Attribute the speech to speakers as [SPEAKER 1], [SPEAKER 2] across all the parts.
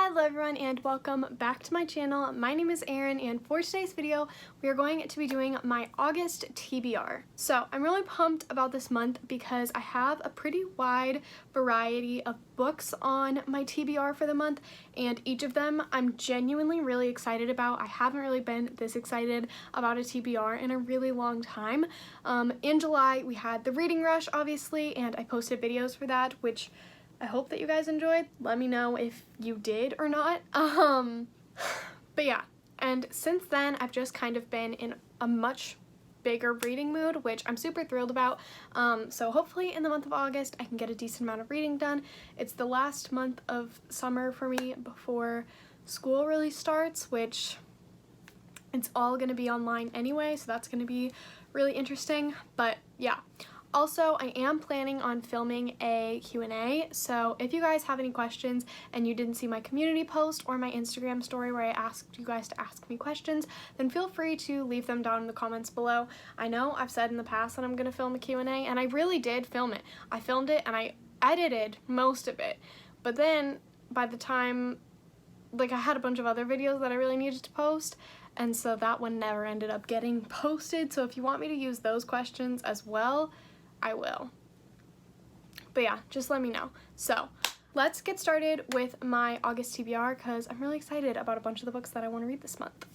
[SPEAKER 1] Hello everyone and welcome back to my channel. My name is Erin and for today's video we are going to be doing my August TBR. So I'm really pumped about this month because I have a pretty wide variety of books on my TBR for the month, and each of them I'm genuinely really excited about. I haven't really been this excited about a TBR in a really long time. In July we had the reading rush obviously, and I posted videos for that, which I hope that you guys enjoyed. Let me know if you did or not. But yeah, and since then I've just kind of been in a much bigger reading mood, which I'm super thrilled about. So hopefully in the month of August I can get a decent amount of reading done. It's the last month of summer for me before school really starts, which it's all gonna be online anyway, so that's gonna be really interesting. But yeah. Also, I am planning on filming a Q&A, so if you guys have any questions and you didn't see my community post or my Instagram story where I asked you guys to ask me questions, then feel free to leave them down in the comments below. I know I've said in the past that I'm going to film a Q&A, and I really did film it. I filmed it and I edited most of it, but then by the time, I had a bunch of other videos that I really needed to post, and so that one never ended up getting posted. So if you want me to use those questions as well, I will. But yeah, just let me know. So let's get started with my August TBR because I'm really excited about a bunch of the books that I want to read this month.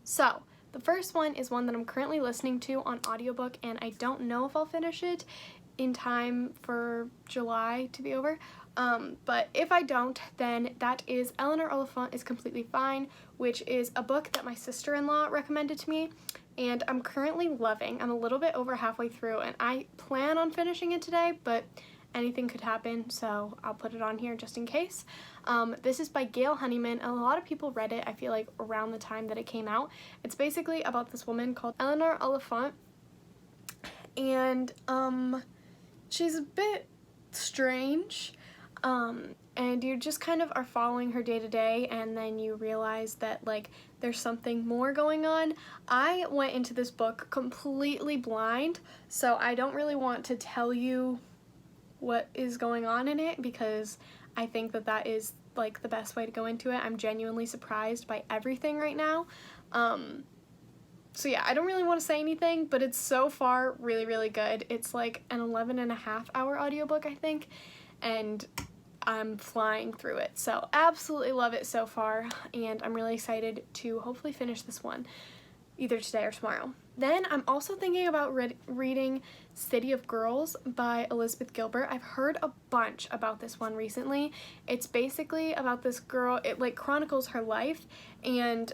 [SPEAKER 1] So the first one is one that I'm currently listening to on audiobook, and I don't know if I'll finish it in time for July to be over. But if I don't, then that is Eleanor Oliphant is Completely Fine, which is a book that my sister-in-law recommended to me, and I'm currently loving. I'm a little bit over halfway through, and I plan on finishing it today, but anything could happen, so I'll put it on here just in case. This is by Gail Honeyman, and a lot of people read it, I feel like, around the time that it came out. It's basically about this woman called Eleanor Oliphant, and she's a bit strange. And you just kind of are following her day to day, and then you realize that there's something more going on. I went into this book completely blind, so I don't really want to tell you what is going on in it because I think that that is the best way to go into it. I'm genuinely surprised by everything right now. So yeah, I don't really want to say anything, but it's so far really, really good. It's like an 11.5-hour audiobook, I think, and I'm flying through it. So absolutely love it so far, and I'm really excited to hopefully finish this one either today or tomorrow. Then I'm also thinking about reading City of Girls by Elizabeth Gilbert. I've heard a bunch about this one recently. It's basically about this girl. It chronicles her life, and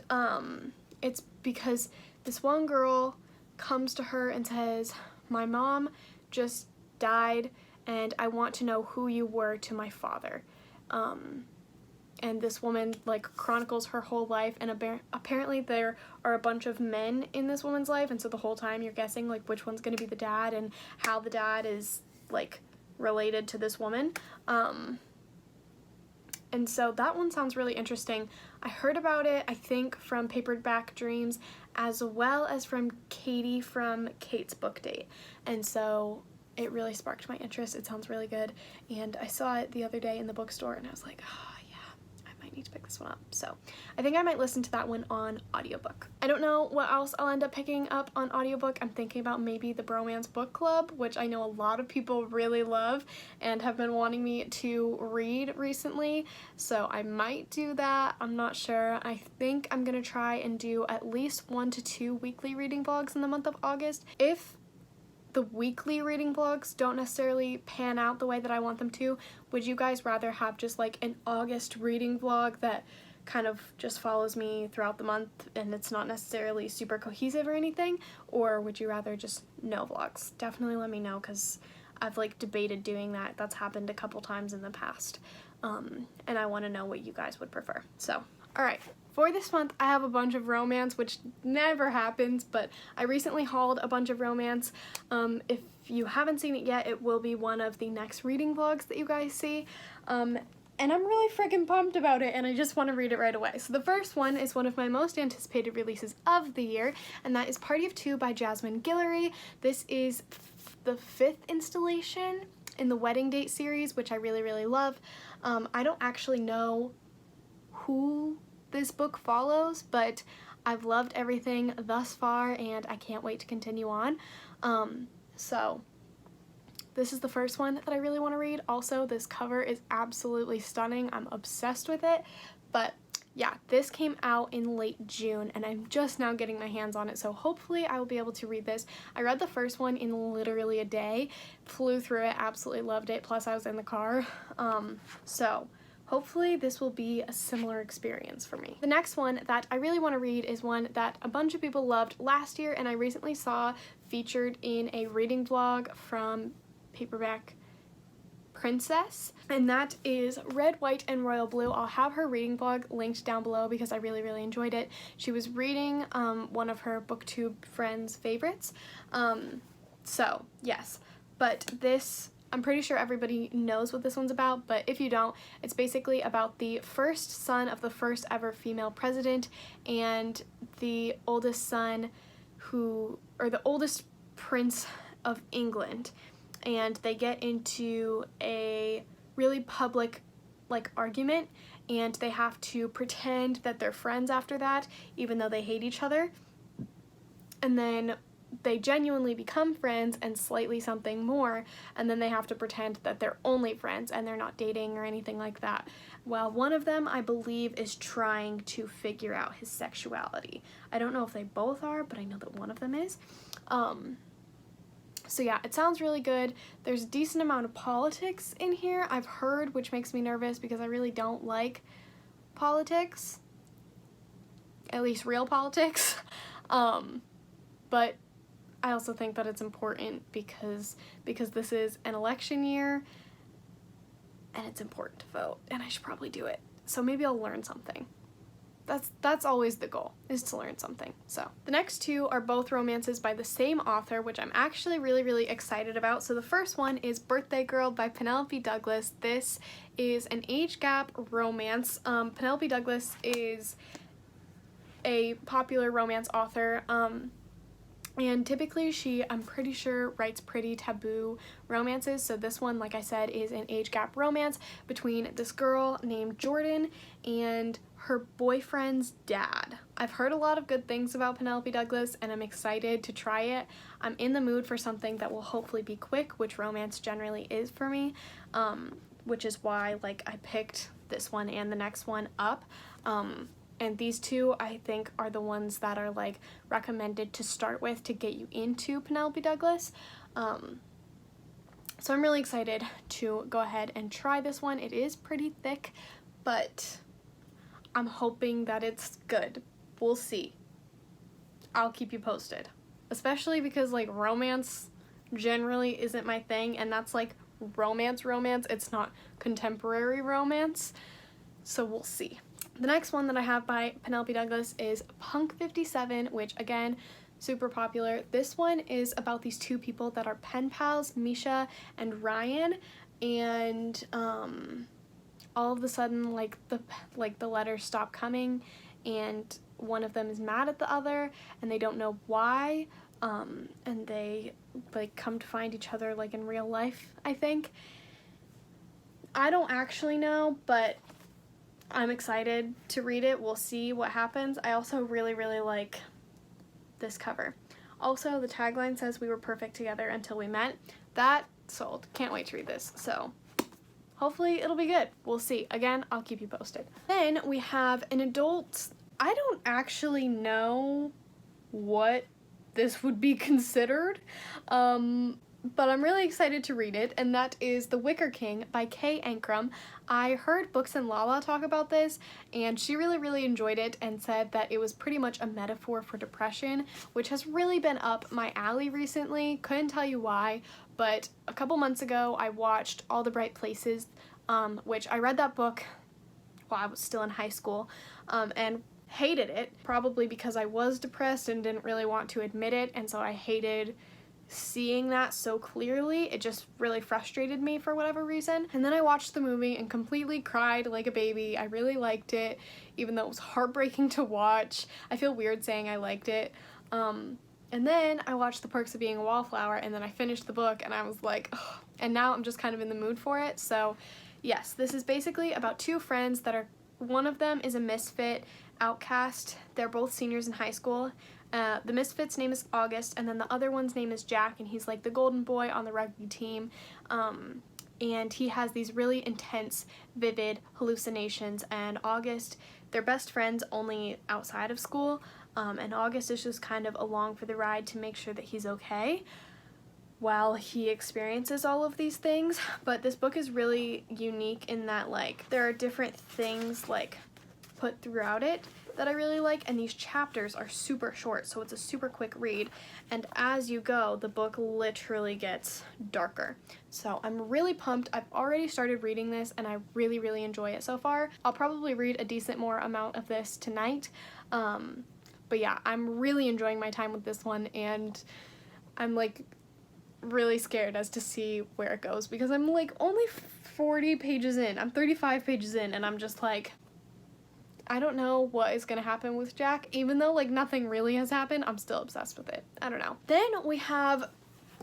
[SPEAKER 1] it's because this one girl comes to her and says, "My mom just died, and I want to know who you were to my father." And this woman chronicles her whole life, and apparently there are a bunch of men in this woman's life, and so the whole time you're guessing which one's going to be the dad and how the dad is related to this woman. And so that one sounds really interesting. I heard about it, I think, from Paperback Dreams as well as from Katie from Kate's Book Date, and so it really sparked my interest. It sounds really good, and I saw it the other day in the bookstore, and I was like, oh yeah, I might need to pick this one up. So I think I might listen to that one on audiobook. I don't know what else I'll end up picking up on audiobook. I'm thinking about maybe the Bromance Book Club, which I know a lot of people really love and have been wanting me to read recently, so I might do that. I'm not sure. I think I'm gonna try and do at least 1 to 2 weekly reading vlogs in the month of August. If the weekly reading vlogs don't necessarily pan out the way that I want them to, would you guys rather have just an August reading vlog that kind of just follows me throughout the month and it's not necessarily super cohesive or anything, or would you rather just no vlogs? Definitely let me know, because I've debated doing that. That's happened a couple times in the past, and I want to know what you guys would prefer. So alright, for this month I have a bunch of romance, which never happens, but I recently hauled a bunch of romance. If you haven't seen it yet, it will be one of the next reading vlogs that you guys see. And I'm really freaking pumped about it, and I just want to read it right away. So the first one is one of my most anticipated releases of the year, and that is Party of Two by Jasmine Guillory. This is the 5th installation in the Wedding Date series, which I really, really love. I don't actually know who this book follows, but I've loved everything thus far and I can't wait to continue on. So this is the first one that I really want to read. Also, this cover is absolutely stunning. I'm obsessed with it. But yeah, this came out in late June and I'm just now getting my hands on it, so hopefully I will be able to read this. I read the first one in literally a day, flew through it, absolutely loved it, plus I was in the car. So hopefully this will be a similar experience for me. The next one that I really want to read is one that a bunch of people loved last year and I recently saw featured in a reading vlog from Paperback Princess, and that is Red, White, and Royal Blue. I'll have her reading blog linked down below because I really, really enjoyed it. She was reading one of her BookTube friends' favorites. So, yes. But this, I'm pretty sure everybody knows what this one's about, but if you don't, it's basically about the first son of the first ever female president and the oldest son or the oldest prince of England. And they get into a really public argument and they have to pretend that they're friends after that, even though they hate each other. And then they genuinely become friends and slightly something more, and then they have to pretend that they're only friends and they're not dating or anything like that. Well, one of them, I believe, is trying to figure out his sexuality. I don't know if they both are, but I know that one of them is. So yeah, it sounds really good. There's a decent amount of politics in here, I've heard, which makes me nervous because I really don't like politics. At least real politics. But I also think that it's important because this is an election year and it's important to vote and I should probably do it. So maybe I'll learn something. That's always the goal, is to learn something. So the next two are both romances by the same author, which I'm actually really, really excited about. So the first one is Birthday Girl by Penelope Douglas. This is an age gap romance. Penelope Douglas is a popular romance author, and typically she, I'm pretty sure, writes pretty taboo romances. So this one, like I said, is an age gap romance between this girl named Jordan and her boyfriend's dad. I've heard a lot of good things about Penelope Douglas and I'm excited to try it. I'm in the mood for something that will hopefully be quick, which romance generally is for me, which is why I picked this one and the next one up. And these two, I think, are the ones that are recommended to start with to get you into Penelope Douglas. So I'm really excited to go ahead and try this one. It is pretty thick, but I'm hoping that it's good. We'll see. I'll keep you posted. Especially because romance generally isn't my thing, and that's romance. It's not contemporary romance. So we'll see. The next one that I have by Penelope Douglas is Punk 57, which again, super popular. This one is about these two people that are pen pals, Misha and Ryan, and all of a sudden the letters stop coming and one of them is mad at the other and they don't know why, and they come to find each other in real life, I think. I don't actually know, but I'm excited to read it. We'll see what happens. I also really, really like this cover. Also, the tagline says, "We were perfect together until we met." That sold. Can't wait to read this. So hopefully it'll be good. We'll see. Again, I'll keep you posted. Then we have an adult. I don't actually know what this would be considered, but I'm really excited to read it, and that is The Wicker King by Kay Ankrum. I heard Books and Lala talk about this, and she really, really enjoyed it and said that it was pretty much a metaphor for depression, which has really been up my alley recently. Couldn't tell you why, but a couple months ago I watched All the Bright Places, which I read that book while I was still in high school, and hated it, probably because I was depressed and didn't really want to admit it, and so I hated seeing that so clearly. It just really frustrated me for whatever reason. And then I watched the movie and completely cried like a baby. I really liked it, even though it was heartbreaking to watch. I feel weird saying I liked it. And then I watched The Perks of Being a Wallflower, and then I finished the book and I was like, ugh. And now I'm just kind of in the mood for it. So yes, this is basically about two friends that are one of them is a misfit outcast. They're both seniors in high school. The misfit's name is August, and then the other one's name is Jack, and he's like the golden boy on the rugby team. And he has these really intense, vivid hallucinations, and August, they're best friends only outside of school, and August is just kind of along for the ride to make sure that he's okay while he experiences all of these things. But this book is really unique in that, like, there are different things, like, put throughout it that I really like, and these chapters are super short, so it's a super quick read, and as you go, the book literally gets darker. So I'm really pumped. I've already started reading this, and I really, really enjoy it so far. I'll probably read a decent more amount of this tonight, but yeah, I'm really enjoying my time with this one, and I'm like really scared as to see where it goes, because I'm like only 40 pages in. I'm 35 pages in, and I'm just like, I don't know what is gonna happen with Jack. Even though like nothing really has happened, I'm still obsessed with it. I don't know. Then we have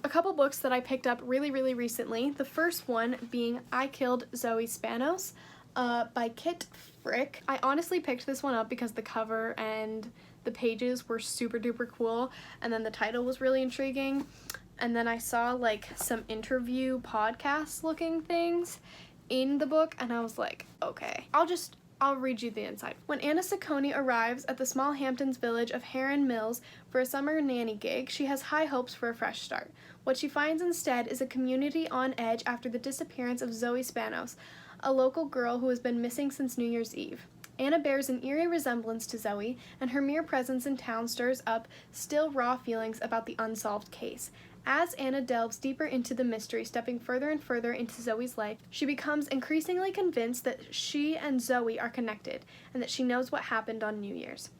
[SPEAKER 1] a couple books that I picked up really, really recently. The first one being I Killed Zoe Spanos by Kit Frick. I honestly picked this one up because the cover and the pages were super duper cool, and then the title was really intriguing. And then I saw like some interview podcast looking things in the book, and I was like, okay, I'll read you the inside. When Anna Saccone arrives at the small Hamptons village of Heron Mills for a summer nanny gig, she has high hopes for a fresh start. What she finds instead is a community on edge after the disappearance of Zoe Spanos, a local girl who has been missing since New Year's Eve. Anna bears an eerie resemblance to Zoe, and her mere presence in town stirs up still raw feelings about the unsolved case. As Anna delves deeper into the mystery, stepping further and further into Zoe's life, she becomes increasingly convinced that she and Zoe are connected, and that she knows what happened on New Year's.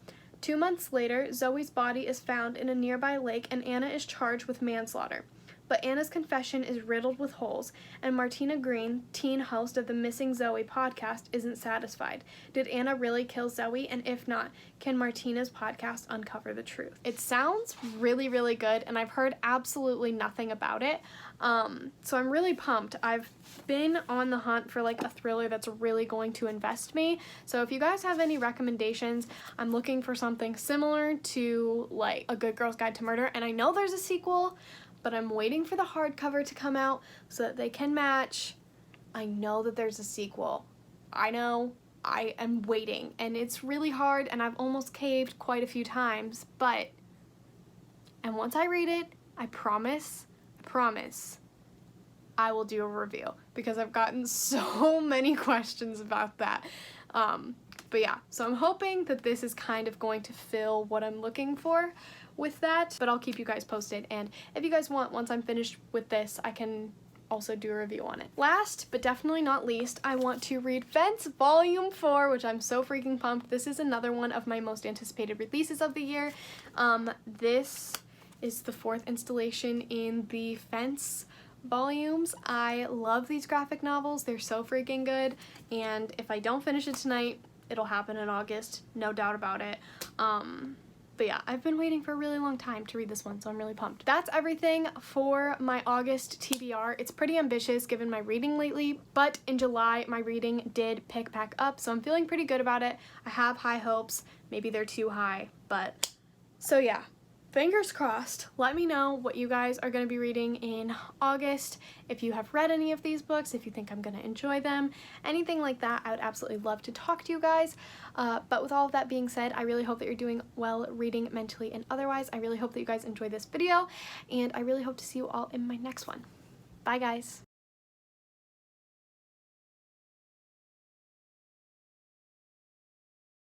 [SPEAKER 1] 2 months later, Zoe's body is found in a nearby lake, and Anna is charged with manslaughter. But Anna's confession is riddled with holes, and Martina Green, teen host of the Missing Zoe podcast, isn't satisfied. Did Anna really kill Zoe? And if not, can Martina's podcast uncover the truth? It sounds really, really good, and I've heard absolutely nothing about it. So I'm really pumped. I've been on the hunt for like a thriller that's really going to invest me. So if you guys have any recommendations, I'm looking for something similar to like A Good Girl's Guide to Murder, and I know there's a sequel, but I'm waiting for the hardcover to come out so that they can match. I know that there's a sequel. I know. I am waiting, and it's really hard, and I've almost caved quite a few times, and once I read it, I promise, I will do a review, because I've gotten so many questions about that. But yeah, so I'm hoping that this is kind of going to fill what I'm looking for with that, but I'll keep you guys posted, and if you guys want, once I'm finished with this, I can also do a review on it. Last, but definitely not least, I want to read Fence Volume 4, which I'm so freaking pumped. This is another one of my most anticipated releases of the year. This is the 4th installation in the Fence volumes. I love these graphic novels. They're so freaking good, and if I don't finish it tonight, it'll happen in August, no doubt about it. But yeah, I've been waiting for a really long time to read this one, so I'm really pumped. That's everything for my August TBR. It's pretty ambitious given my reading lately, but in July, my reading did pick back up, so I'm feeling pretty good about it. I have high hopes. Maybe they're too high, but so yeah. Fingers crossed. Let me know what you guys are going to be reading in August. If you have read any of these books, if you think I'm going to enjoy them, anything like that, I would absolutely love to talk to you guys. But with all of that being said, I really hope that you're doing well reading mentally and otherwise. I really hope that you guys enjoy this video, and I really hope to see you all in my next one. Bye, guys.